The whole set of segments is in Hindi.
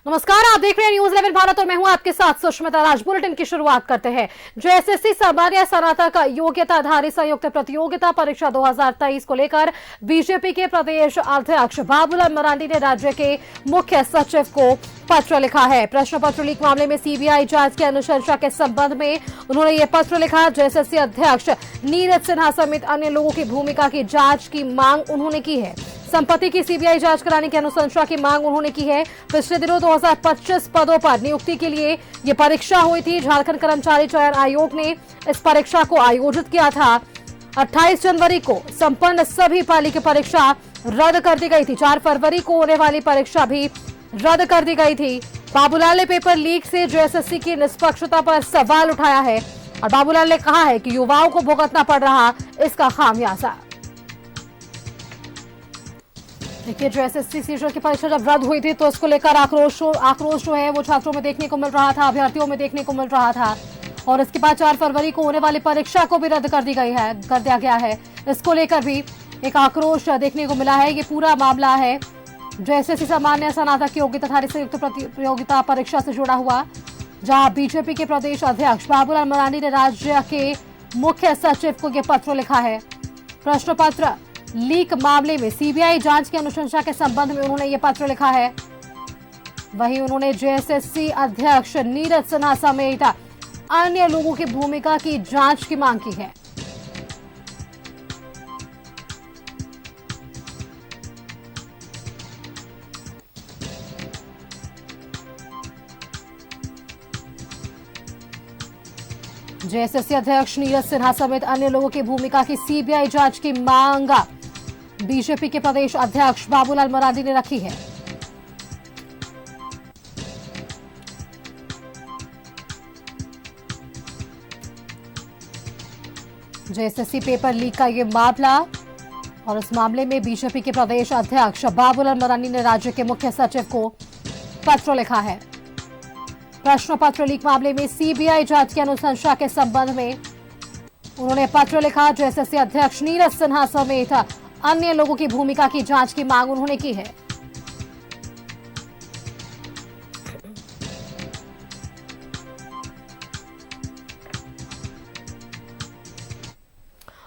नमस्कार, आप देख रहे हैं न्यूज 11 भारत और मैं हूं आपके साथ सुष्मिता राज। बुलेटिन की शुरुआत करते हैं। जो एसएससी सामान्य स्नातक योग्यता आधारित संयुक्त प्रतियोगिता परीक्षा 2023 को लेकर बीजेपी के प्रदेश अध्यक्ष बाबूलाल मरांडी ने राज्य के मुख्य सचिव को पत्र लिखा है। प्रश्न पत्र लीक मामले में सीबीआई जांच की अनुशंसा के संबंध में उन्होंने ये पत्र लिखा। एसएससी अध्यक्ष नीरज सिन्हा समेत अन्य लोगों की भूमिका की जांच की मांग उन्होंने की है। संपत्ति की सीबीआई जांच कराने की अनुशंसा की मांग उन्होंने की है। पिछले दिनों 2025 पदों पर नियुक्ति के लिए ये परीक्षा हुई थी। झारखंड कर्मचारी चयन आयोग ने इस परीक्षा को आयोजित किया था। 28 जनवरी को संपन्न सभी पाली की परीक्षा रद्द कर दी गई थी। 4 फरवरी को होने वाली परीक्षा भी रद्द कर दी गई थी। बाबूलाल ने पेपर लीक से एसएससी की निष्पक्षता पर सवाल उठाया है और बाबूलाल ने कहा है कि युवाओं को भुगतना पड़ रहा इसका खामियाजा। देखिए, जो एसएससी सीजीएल की परीक्षा जब रद्द हुई थी तो इसको लेकर आक्रोश जो है वो छात्रों में देखने को मिल रहा था, अभ्यर्थियों में देखने को मिल रहा था। और इसके बाद 4 फरवरी को होने वाली परीक्षा को भी रद्द कर दिया गया है। इसको लेकर भी एक आक्रोश देखने को मिला है। ये पूरा मामला है जो एसएससी सामान्य स्नातक योग्यता आधारित संयुक्त प्रतियोगिता परीक्षा से जुड़ा हुआ, जहां बीजेपी के प्रदेश अध्यक्ष बाबूलाल मरांडी ने राज्य के मुख्य सचिव को यह पत्र लिखा है। प्रश्न पत्र लीक मामले में सीबीआई जांच की अनुशंसा के संबंध में उन्होंने ये पत्र लिखा है। वहीं उन्होंने जेएसएससी अध्यक्ष नीरज सिन्हा समेत अन्य लोगों की भूमिका की जांच की मांग की है। जेएसएससी अध्यक्ष नीरज सिन्हा समेत अन्य लोगों की भूमिका की सीबीआई जांच की मांग बीजेपी के प्रदेश अध्यक्ष बाबूलाल मरांडी ने रखी है। जेएसएससी पेपर लीक का ये मामला और इस मामले में बीजेपी के प्रदेश अध्यक्ष बाबूलाल मरांडी ने राज्य के मुख्य सचिव को पत्र लिखा है। प्रश्न पत्र लीक मामले में सीबीआई जांच की अनुशंसा के संबंध में उन्होंने पत्र लिखा। एसएससी अध्यक्ष नीरज सिन्हा समेत अन्य लोगों की भूमिका की जांच की मांग उन्होंने की है।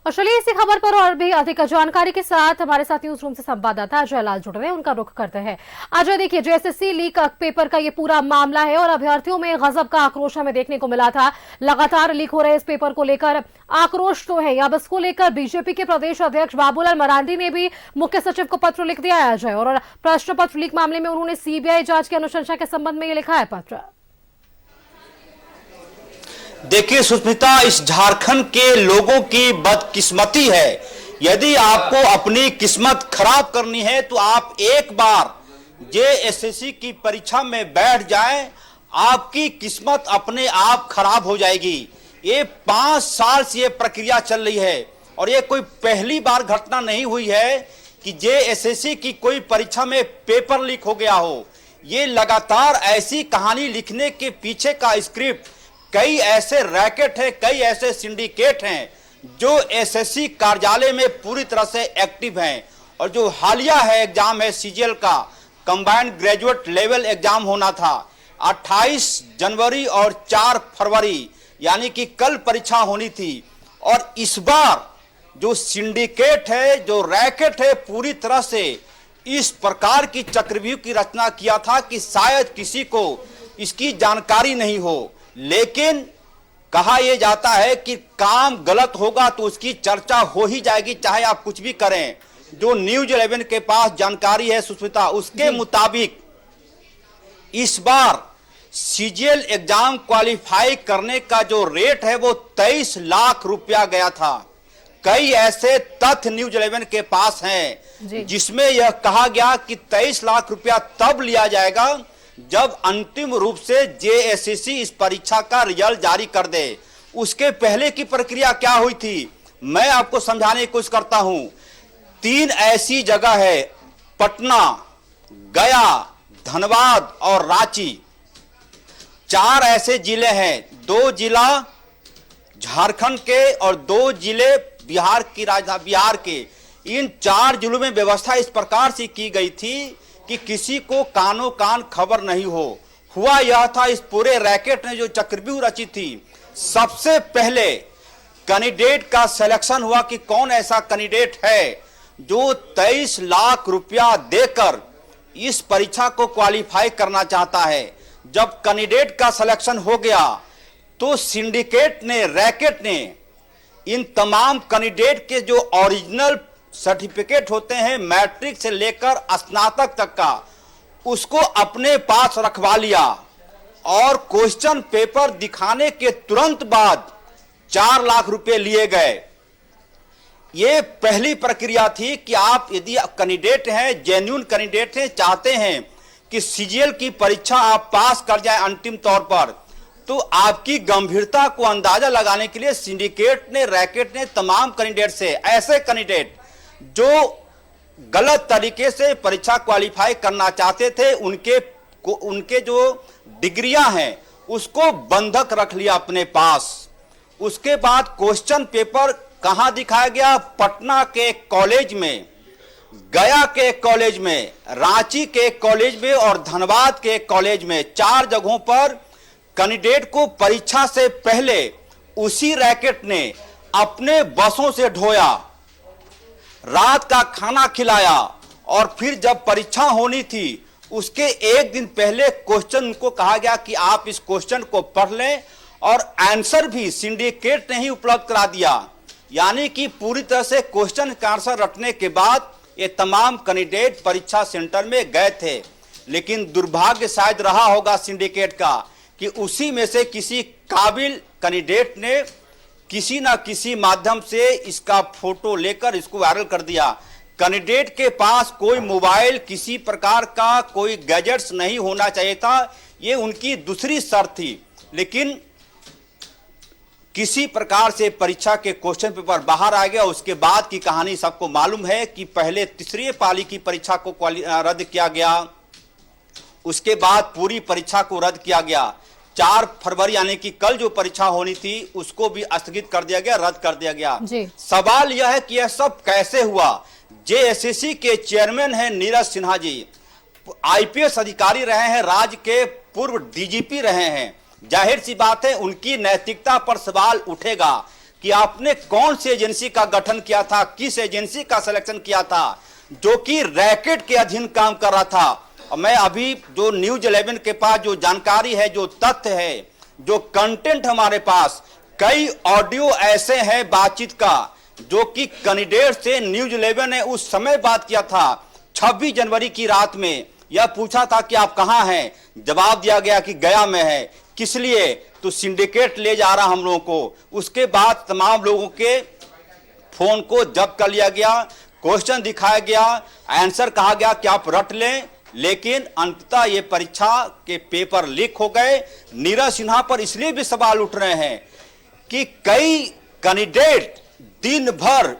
और चलिए इसी खबर पर और भी अधिक जानकारी के साथ हमारे साथ न्यूज रूम से संवाददाता अजय लाल जुड़ रहे हैं, उनका रुख करते हैं। अजय, देखिए, जो एसएससी लीक पेपर का ये पूरा मामला है और अभ्यर्थियों में गजब का आक्रोश हमें देखने को मिला था। लगातार लीक हो रहे इस पेपर को लेकर आक्रोश तो है। अब इसको लेकर बीजेपी के प्रदेश अध्यक्ष बाबूलाल मरांडी ने भी मुख्य सचिव को पत्र लिख दिया है अजय, और प्रश्न पत्र लीक मामले में उन्होंने सीबीआई जांच की अनुशंसा के संबंध में ये लिखा है पत्र। देखिए सुष्मिता, इस झारखंड के लोगों की बदकिस्मती है। यदि आपको अपनी किस्मत खराब करनी है तो आप एक बार जेएसएससी की परीक्षा में बैठ जाएं, आपकी किस्मत अपने आप खराब हो जाएगी। ये 5 साल से ये प्रक्रिया चल रही है और ये कोई पहली बार घटना नहीं हुई है कि जेएसएससी की कोई परीक्षा में पेपर लीक हो गया हो। ये लगातार ऐसी कहानी लिखने के पीछे का स्क्रिप्ट, कई ऐसे रैकेट हैं, कई ऐसे सिंडिकेट हैं जो एसएससी कार्यालय में पूरी तरह से एक्टिव हैं। और जो हालिया है एग्जाम है सीजीएल का, कंबाइंड ग्रेजुएट लेवल एग्जाम होना था 28 जनवरी और 4 फरवरी, यानी कि कल परीक्षा होनी थी। और इस बार जो सिंडिकेट है, जो रैकेट है, पूरी तरह से इस प्रकार की चक्रव्यूह की रचना किया था कि शायद किसी को इसकी जानकारी नहीं हो। लेकिन कहा यह जाता है कि काम गलत होगा तो उसकी चर्चा हो ही जाएगी, चाहे आप कुछ भी करें। जो न्यूज 11 के पास जानकारी है सुष्मिता, उसके मुताबिक इस बार सीजीएल एग्जाम क्वालिफाई करने का जो रेट है वो 23 लाख रुपया गया था। कई ऐसे तथ्य न्यूज 11 के पास हैं जिसमें यह कहा गया कि 23 लाख रुपया तब लिया जाएगा जब अंतिम रूप से जेएसएससी इस परीक्षा का रिजल्ट जारी कर दे। उसके पहले की प्रक्रिया क्या हुई थी, मैं आपको समझाने की कोशिश करता हूं। 3 ऐसी जगह है, पटना, गया, धनबाद और रांची। 4 ऐसे जिले हैं, 2 जिला झारखंड के और 2 जिले बिहार की राजधानी बिहार के। इन 4 जिलों में व्यवस्था इस प्रकार से की गई थी कि किसी को कानो कान खबर नहीं हो। हुआ यह था, इस पूरे रैकेट ने जो चक्रव्यूह रची थी, सबसे पहले कैंडिडेट का सिलेक्शन हुआ कि कौन ऐसा कैंडिडेट है जो 23 लाख रुपया देकर इस परीक्षा को क्वालिफाई करना चाहता है। जब कैंडिडेट का सिलेक्शन हो गया तो सिंडिकेट ने, रैकेट ने इन तमाम कैंडिडेट के जो ओरिजिनल सर्टिफिकेट होते हैं मैट्रिक से लेकर स्नातक तक का, उसको अपने पास रखवा लिया और क्वेश्चन पेपर दिखाने के तुरंत बाद 4 लाख रुपए लिए गए। ये पहली प्रक्रिया थी कि आप यदि कैंडिडेट हैं, जेन्युइन कैंडिडेट हैं, चाहते हैं कि सीजीएल की परीक्षा आप पास कर जाए अंतिम तौर पर, तो आपकी गंभीरता को अंदाजा लगाने के लिए सिंडिकेट ने, रैकेट ने तमाम कैंडिडेट से, ऐसे कैंडिडेट जो गलत तरीके से परीक्षा क्वालिफाई करना चाहते थे, उनके जो डिग्रियां हैं उसको बंधक रख लिया अपने पास। उसके बाद क्वेश्चन पेपर कहां दिखाया गया? पटना के कॉलेज में, गया के कॉलेज में, रांची के कॉलेज में और धनबाद के कॉलेज में, 4 जगहों पर कैंडिडेट को परीक्षा से पहले उसी रैकेट ने अपने बसों से ढोया, रात का खाना खिलाया और फिर जब परीक्षा होनी थी उसके एक दिन पहले क्वेश्चन को कहा गया कि आप इस क्वेश्चन को पढ़ लें और आंसर भी सिंडिकेट ने ही उपलब्ध करा दिया। यानी कि पूरी तरह से क्वेश्चन का आंसर रटने के बाद ये तमाम कैंडिडेट परीक्षा सेंटर में गए थे। लेकिन दुर्भाग्य शायद रहा होगा सिंडिकेट का कि उसी में से किसी काबिल कैंडिडेट ने किसी ना किसी माध्यम से इसका फोटो लेकर इसको वायरल कर दिया। कैंडिडेट के पास कोई मोबाइल, किसी प्रकार का कोई गैजेट्स नहीं होना चाहिए था, ये उनकी दूसरी शर्त थी। लेकिन किसी प्रकार से परीक्षा के क्वेश्चन पेपर बाहर आ गया। उसके बाद की कहानी सबको मालूम है कि पहले तीसरी पाली की परीक्षा को रद्द किया गया, उसके बाद पूरी परीक्षा को रद्द किया गया। 4 फरवरी यानी कि कल जो परीक्षा होनी थी उसको भी स्थगित कर दिया गया, रद्द कर दिया गया। सवाल यह है कि यह सब कैसे हुआ? जेएसएससी के चेयरमैन हैं नीरज सिन्हा जी, आईपीएस अधिकारी रहे हैं, राज्य के पूर्व डीजीपी रहे हैं। जाहिर सी बात है उनकी नैतिकता पर सवाल उठेगा कि आपने कौन सी एजेंसी का गठन किया था, किस एजेंसी का सिलेक्शन किया था जो कि रैकेट के अधीन काम कर रहा था। और मैं अभी जो न्यूज 11 के पास जो जानकारी है, जो तथ्य है, जो कंटेंट हमारे पास, कई ऑडियो ऐसे हैं बातचीत का जो कि कैंडिडेट से न्यूज 11 ने उस समय बात किया था 26 जनवरी की रात में। यह पूछा था कि आप कहां हैं, जवाब दिया गया कि गया में है। किस लिए? तो सिंडिकेट ले जा रहा हम लोगों को। उसके बाद तमाम लोगों के फोन को जब्त कर लिया गया, क्वेश्चन दिखाया गया, आंसर कहा गया कि आप रट लें। लेकिन अंततः ये परीक्षा के पेपर लीक हो गए। नीरज सिन्हा पर इसलिए भी सवाल उठ रहे हैं कि कई कैंडिडेट दिन भर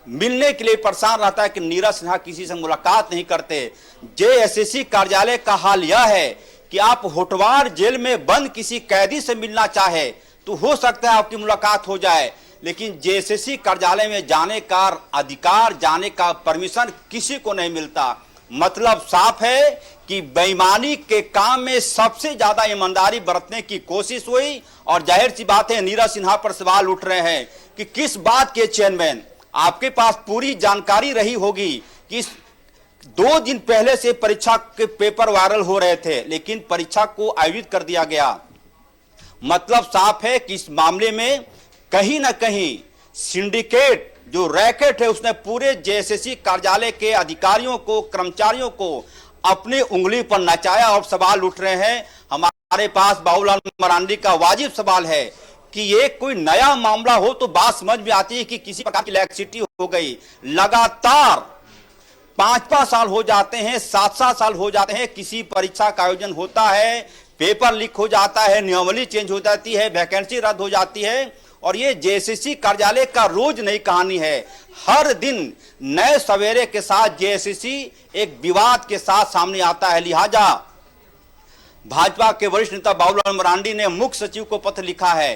मिलने के लिए परेशान रहता है कि नीरज सिन्हा किसी से मुलाकात नहीं करते। जेएसएससी कार्यालय का हाल यह है कि आप होटवार जेल में बंद किसी कैदी से मिलना चाहे तो हो सकता है आपकी मुलाकात हो जाए, लेकिन जेएसएससी कार्यालय में जाने का अधिकार, जाने का परमिशन किसी को नहीं मिलता। मतलब साफ है कि बेईमानी के काम में सबसे ज्यादा ईमानदारी बरतने की कोशिश हुई। और जाहिर सी बात है नीरज सिन्हा पर सवाल उठ रहे हैं कि किस बात के चेयरमैन, आपके पास पूरी जानकारी रही होगी कि 2 दिन पहले से परीक्षा के पेपर वायरल हो रहे थे, लेकिन परीक्षा को आयोजित कर दिया गया। मतलब साफ है कि इस मामले में कहीं ना कहीं सिंडिकेट जो रैकेट है उसने पूरे जेएसएससी कार्यालय के अधिकारियों को, कर्मचारियों को अपनी उंगली पर नचाया। और सवाल उठ रहे हैं हमारे पास बाबूलाल मरांडी का वाजिब सवाल है कि ये कोई नया मामला हो तो बात समझ में आती है कि किसी प्रकार की लैक्सिटी हो गई। लगातार 5-5 साल हो जाते हैं, 7-7 साल हो जाते हैं, किसी परीक्षा का आयोजन होता है, पेपर लीक हो जाता है, नियमावली चेंज हो जाती है, वैकेंसी रद्द हो जाती है। और ये जेएसएससी कार्यालय का रोज नई कहानी है। हर दिन नए सवेरे के साथ जेएसएससी एक विवाद के साथ सामने आता है। लिहाजा भाजपा के वरिष्ठ नेता बाबूलाल मरांडी ने मुख्य सचिव को पत्र लिखा है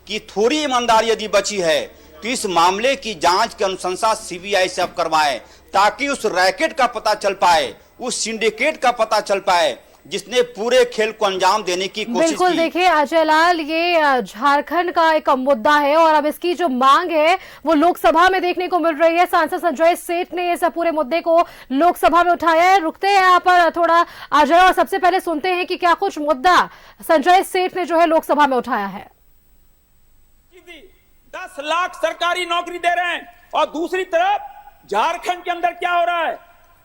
कि थोड़ी ईमानदारी यदि बची है तो इस मामले की जांच की अनुशंसा सीबीआई से अब करवाएं, ताकि उस रैकेट का पता चल पाए, उस सिंडिकेट का पता चल पाए जिसने पूरे खेल को अंजाम देने की कोशिश बिल्कुल की। देखिए अजय लाल, ये झारखंड का एक मुद्दा है और अब इसकी जो मांग है वो लोकसभा में देखने को मिल रही है। सांसद संजय सेठ ने इस पूरे मुद्दे को लोकसभा में उठाया है। रुकते हैं यहाँ पर थोड़ा अजय और सबसे पहले सुनते हैं कि क्या कुछ मुद्दा संजय सेठ ने जो है लोकसभा में उठाया है। 10 लाख सरकारी नौकरी दे रहे हैं और दूसरी तरफ झारखंड के अंदर क्या हो रहा है?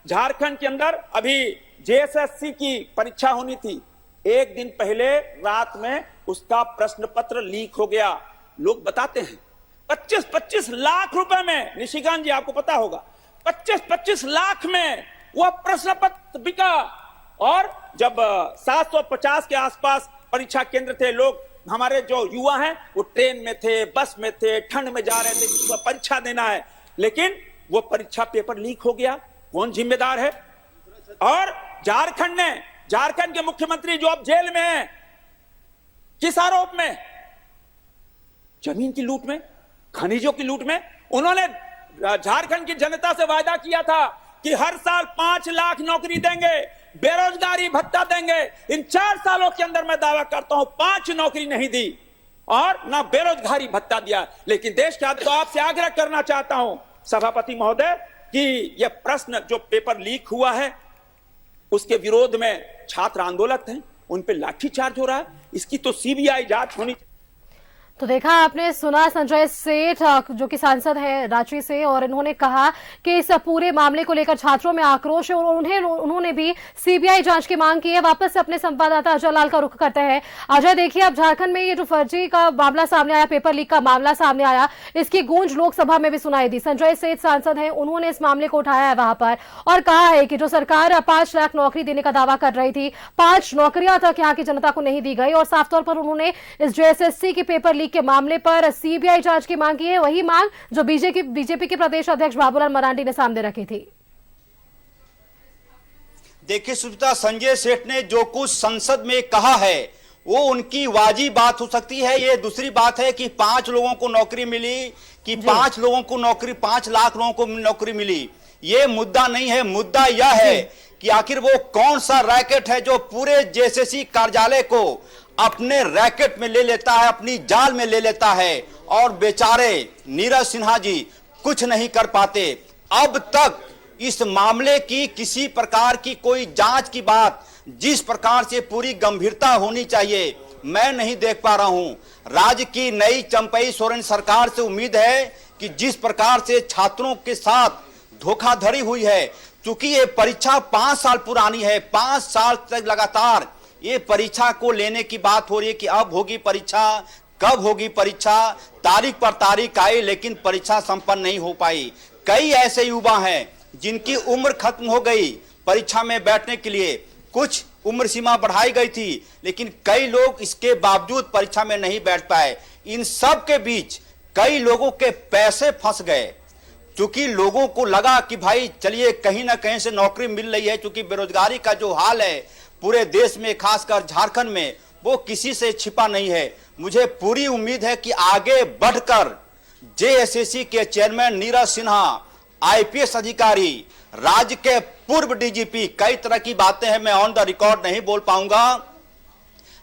झारखंड के अंदर अभी जेएसएससी की परीक्षा होनी थी, एक दिन पहले रात में उसका प्रश्न पत्र लीक हो गया। लोग बताते हैं 25-25 लाख रुपए में, निशिकांत जी आपको पता होगा, 25-25 लाख में वह प्रश्न पत्र बिका। और जब 750 के आसपास परीक्षा केंद्र थे, लोग हमारे जो युवा हैं वो ट्रेन में थे, बस में थे, ठंड में जा रहे थे, किसी को परीक्षा देना है, लेकिन वो परीक्षा पेपर लीक हो गया। कौन जिम्मेदार है? और झारखंड के मुख्यमंत्री जो अब जेल में हैं, किस आरोप में? जमीन की लूट में, खनिजों की लूट में। उन्होंने झारखंड की जनता से वायदा किया था कि हर साल 5 लाख नौकरी देंगे, बेरोजगारी भत्ता देंगे। इन 4 सालों के अंदर मैं दावा करता हूं 5 नौकरी नहीं दी और ना बेरोजगारी भत्ता दिया। लेकिन देश के तो आपसे आग्रह करना चाहता हूं सभापति महोदय कि यह प्रश्न जो पेपर लीक हुआ है उसके विरोध में छात्र आंदोलक हैं, उन पे लाठीचार्ज हो रहा है, इसकी तो सीबीआई जांच होनी चाहिए। तो देखा आपने, सुना संजय सेठ जो कि सांसद है रांची से, और इन्होंने कहा कि इस पूरे मामले को लेकर छात्रों में आक्रोश है और उन्होंने भी सीबीआई जांच की मांग की है। वापस से अपने संवाददाता अजय लाल का रुख करते हैं। अजय देखिए, अब झारखंड में ये जो फर्जी का मामला सामने आया, पेपर लीक का मामला सामने आया, इसकी गूंज लोकसभा में भी सुनाई दी। संजय सेठ सांसद हैं, उन्होंने इस मामले को उठाया है वहां पर और कहा है कि जो सरकार 5 लाख नौकरी देने का दावा कर रही थी, 5 नौकरियां तक यहाँ की जनता को नहीं दी गई और साफ तौर पर उन्होंने इस जेएसएससी के पेपर लीक के मामले पर सीबीआई जांच की मांग की है। वही मांग जो बीजेपी के प्रदेश अध्यक्ष बाबूलाल मरांडी ने सामने रखी थी। देखिए सुष्मिता, संजय सेठ ने जो कुछ संसद में कहा है वो उनकी वाजिब बात हो सकती है। ये दूसरी बात है कि 5 लोगों को नौकरी मिली, कि 5 लोगों को नौकरी, 5 लाख लोगों को नौकरी मिली, ये मुद्दा नहीं है। मुद्दा यह है कि आखिर वो कौन सा रैकेट है जो पूरे जेएसएससी कार्यालय को अपने रैकेट में ले लेता है, अपनी जाल में ले लेता है और बेचारे नीरज सिन्हा जी कुछ नहीं कर पाते। अब तक इस मामले की किसी प्रकार की कोई जांच की बात जिस प्रकार से पूरी गंभीरता होनी चाहिए मैं नहीं देख पा रहा हूं। राज्य की नई चंपई सोरेन सरकार से उम्मीद है कि जिस प्रकार से छात्रों के साथ धोखाधड़ी हुई है, चूंकि ये परीक्षा 5 साल पुरानी है, 5 साल तक लगातार ये परीक्षा को लेने की बात हो रही है कि अब होगी परीक्षा, कब होगी परीक्षा, तारीख पर तारीख आई लेकिन परीक्षा संपन्न नहीं हो पाई। कई ऐसे युवा हैं जिनकी उम्र खत्म हो गई परीक्षा में बैठने के लिए, कुछ उम्र सीमा बढ़ाई गई थी लेकिन कई लोग इसके बावजूद परीक्षा में नहीं बैठ पाए। इन सब के बीच कई लोगों के पैसे फंस गए, क्योंकि लोगों को लगा कि भाई चलिए कहीं ना कहीं से नौकरी मिल रही है। क्योंकि बेरोजगारी का जो हाल है पूरे देश में, खासकर झारखंड में, वो किसी से छिपा नहीं है। मुझे पूरी उम्मीद है कि आगे बढ़कर जेएसएससी के चेयरमैन नीरज सिन्हा, आईपीएस अधिकारी, राज्य के पूर्व डीजीपी, कई तरह की बातें हैं, मैं ऑन द रिकॉर्ड नहीं बोल पाऊंगा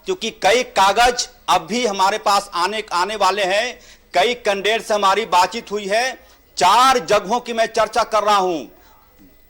क्योंकि कई कागज अब भी हमारे पास आने वाले हैं। कई कैंडिडेट से हमारी बातचीत हुई है। 4 जगहों की मैं चर्चा कर रहा हूं,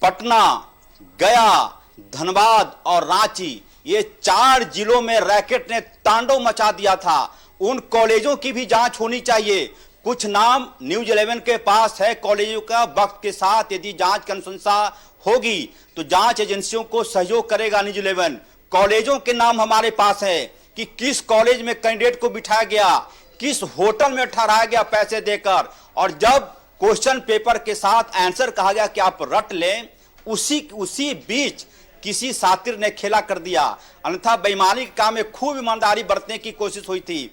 पटना, गया, धनबाद और रांची। ये 4 जिलों में रैकेट ने तांडव मचा दिया था। उन कॉलेजों की भी जांच होनी चाहिए। कुछ नाम न्यूज 11 के पास है कॉलेजों का। वक्त के साथ यदि जांच की अनुशंसा होगी तो जांच एजेंसियों को सहयोग करेगा न्यूज 11। कॉलेजों के नाम हमारे पास है कि किस कॉलेज में कैंडिडेट को बिठाया गया, किस होटल में ठहराया गया पैसे देकर, और जब क्वेश्चन पेपर के साथ आंसर कहा गया कि आप रट लें, उसी बीच किसी सातिर ने खेला कर दिया। अन्यथा बेईमानी के काम में खूब ईमानदारी बरतने की कोशिश हुई थी।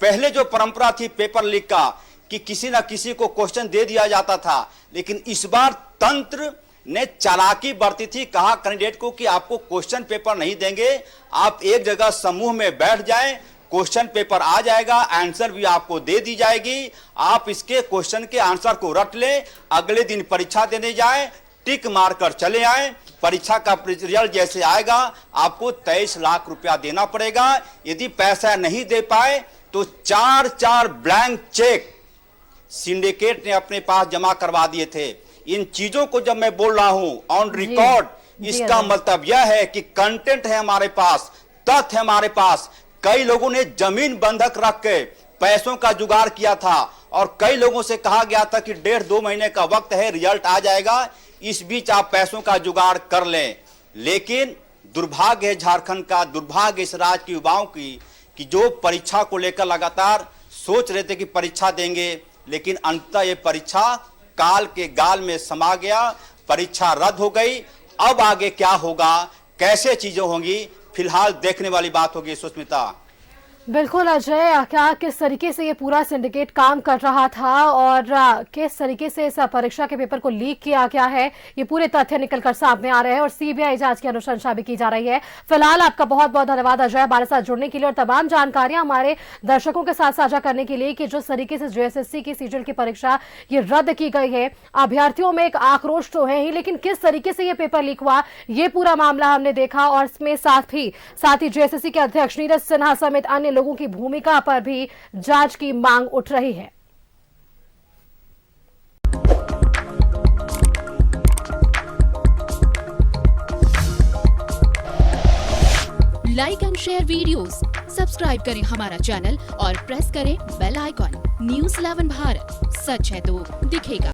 पहले जो परंपरा थी पेपर लीक का कि किसी ना किसी को क्वेश्चन दे दिया जाता था, लेकिन इस बार तंत्र ने चालाकी बरती थी। कहा कैंडिडेट को कि आपको क्वेश्चन पेपर नहीं देंगे, आप एक जगह समूह में बैठ जाएं, क्वेश्चन पेपर आ जाएगा, आंसर भी आपको दे दी जाएगी, आप इसके क्वेश्चन के आंसर को रट लें, अगले दिन परीक्षा देने जाएं, टिक मारकर चले आए। परीक्षा का रिजल्ट जैसे आएगा आपको 23 लाख रुपया देना पड़ेगा। यदि पैसा नहीं दे पाए तो 4 ब्लैंक चेक सिंडिकेट ने अपने पास जमा करवा दिए थे। इन चीजों को जब मैं बोल रहा हूं ऑन रिकॉर्ड, इसका मतलब यह है कि कंटेंट है हमारे पास, तथ्य है हमारे पास। कई लोगों ने जमीन बंधक रख के पैसों का जुगाड़ किया था और कई लोगों से कहा गया था कि 1.5-2 महीने का वक्त है, रिजल्ट आ जाएगा, इस बीच आप पैसों का जुगाड़ कर लें। लेकिन दुर्भाग्य है झारखंड का, दुर्भाग्य इस राज्य के युवाओं की कि जो परीक्षा को लेकर लगातार सोच रहे थे कि परीक्षा देंगे, लेकिन अंततः ये परीक्षा काल के गाल में समा गया, परीक्षा रद्द हो गई। अब आगे क्या होगा, कैसे चीजें होंगी, फिलहाल देखने वाली बात होगी। सुष्मिता, बिल्कुल अजय, क्या किस तरीके से ये पूरा सिंडिकेट काम कर रहा था और किस तरीके से इस परीक्षा के पेपर को लीक किया गया है, ये पूरे तथ्य निकलकर सामने आ रहे हैं और सीबीआई जांच की अनुशंसा भी की जा रही है। फिलहाल आपका बहुत बहुत धन्यवाद अजय, हमारे साथ जुड़ने के लिए और तमाम जानकारियां हमारे दर्शकों के साथ साझा करने के लिए कि जिस तरीके से जेएसएससी की सीजीएल की परीक्षा ये रद्द की गई है, अभ्यर्थियों में एक आक्रोश तो है ही, लेकिन किस तरीके से ये पेपर लीक हुआ, ये पूरा मामला हमने देखा और इसमें साथ ही जेएसएससी के अध्यक्ष नीरज सिन्हा समेत अन्य लोगों की भूमिका पर भी जांच की मांग उठ रही है। Like and share videos, subscribe करें हमारा चैनल और प्रेस करें बेल आइकॉन। न्यूज़ 11 भारत, सच है तो दिखेगा।